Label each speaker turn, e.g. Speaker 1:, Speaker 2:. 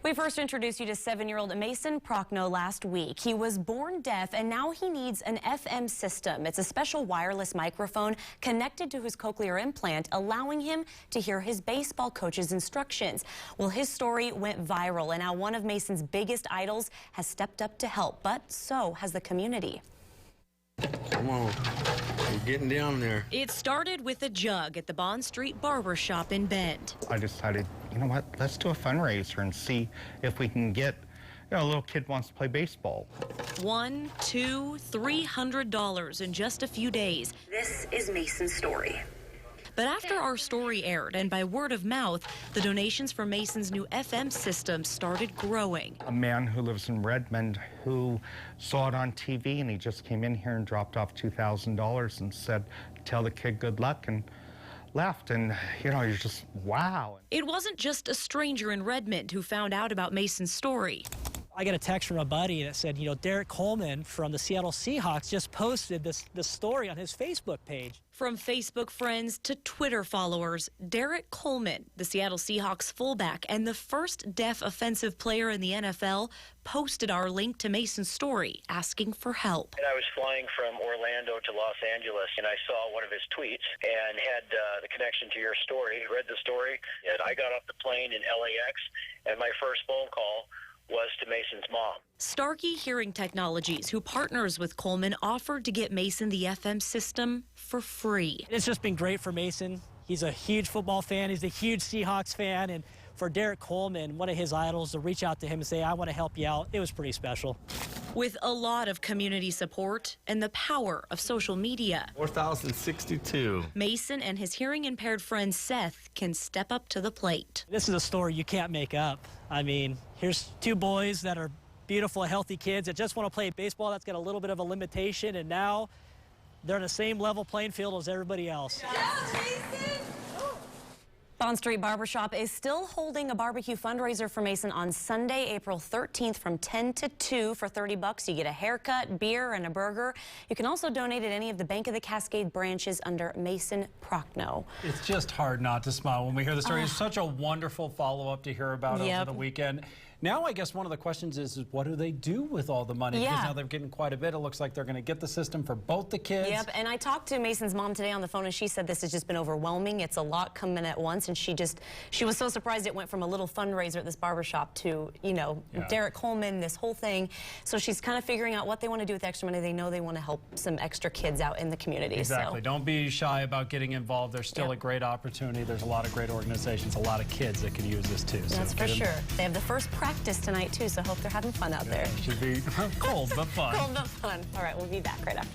Speaker 1: We first introduced you to 7-year-old Mason Prochnow last week. He was born deaf and now he needs an FM system. It's a special wireless microphone connected to his cochlear implant, allowing him to hear his baseball coach's instructions. Well, his story went viral and now one of Mason's biggest idols has stepped up to help, but so has the community.
Speaker 2: Come on, you're getting down there.
Speaker 1: It started with a jug at the Bond Street Barber Shop in Bend.
Speaker 3: I decided, you know what, let's do a fundraiser and see if we can get, a little kid wants to play baseball.
Speaker 1: $100, $200, $300 in just a few days. This is Mason's story. But after our story aired and by word of mouth, the donations for Mason's new FM system started growing.
Speaker 3: A man who lives in Redmond who saw it on TV and he just came in here and dropped off $2,000 and said, tell the kid good luck, and left. And, you're just, wow.
Speaker 1: It wasn't just a stranger in Redmond who found out about Mason's story.
Speaker 4: I got a text from a buddy that said, Derek Coleman from the Seattle Seahawks just posted this story on his Facebook page.
Speaker 1: From Facebook friends to Twitter followers, Derek Coleman, the Seattle Seahawks fullback and the first deaf offensive player in the NFL, posted our link to Mason's story, asking for help.
Speaker 5: And I was flying from Orlando to Los Angeles, and I saw one of his tweets and had the connection to your story, read the story, and I got off the plane in LAX, and my first phone call was to Mason's mom.
Speaker 1: Starkey Hearing Technologies, who partners with Coleman, offered to get Mason the FM system for free.
Speaker 4: It's just been great for Mason. He's a huge football fan. He's a huge Seahawks fan. And for Derek Coleman, one of his idols, to reach out to him and say, I want to help you out, it was pretty special.
Speaker 1: With a lot of community support and the power of social media,
Speaker 2: 4,062.
Speaker 1: Mason and his hearing-impaired friend Seth can step up to the plate.
Speaker 4: This is a story you can't make up. I mean, here's two boys that are beautiful, healthy kids that just want to play baseball. That's got a little bit of a limitation, and now they're in the same level playing field as everybody else. Bond Street Barbershop is still holding a barbecue fundraiser for Mason on Sunday, April 13th from 10 to 2 for $30. You get a haircut, beer, and a burger. You can also donate at any of the Bank of the Cascade branches under Mason Prochnow.
Speaker 6: It's just hard not to smile when we hear the story. It's such a wonderful follow-up to hear about over the weekend. Now, I guess one of the questions is what do they do with all the money? Because now they're getting quite a bit. It looks like they're going to get the system for both the kids.
Speaker 1: Yep, and I talked to Mason's mom today on the phone, and she said this has just been overwhelming. It's a lot coming at once, and she was so surprised it went from a little fundraiser at this barbershop to, Derek Coleman, this whole thing. So she's kind of figuring out what they want to do with the extra money. They know they want to help some extra kids out in the community.
Speaker 6: Exactly.
Speaker 1: So.
Speaker 6: Don't be shy about getting involved. There's still a great opportunity. There's a lot of great organizations, a lot of kids that could use this too.
Speaker 1: That's for sure. They have the first practice tonight too, so I hope they're having fun out there.
Speaker 6: It should be cold but fun.
Speaker 1: Cold but fun. All right, we'll be back right after.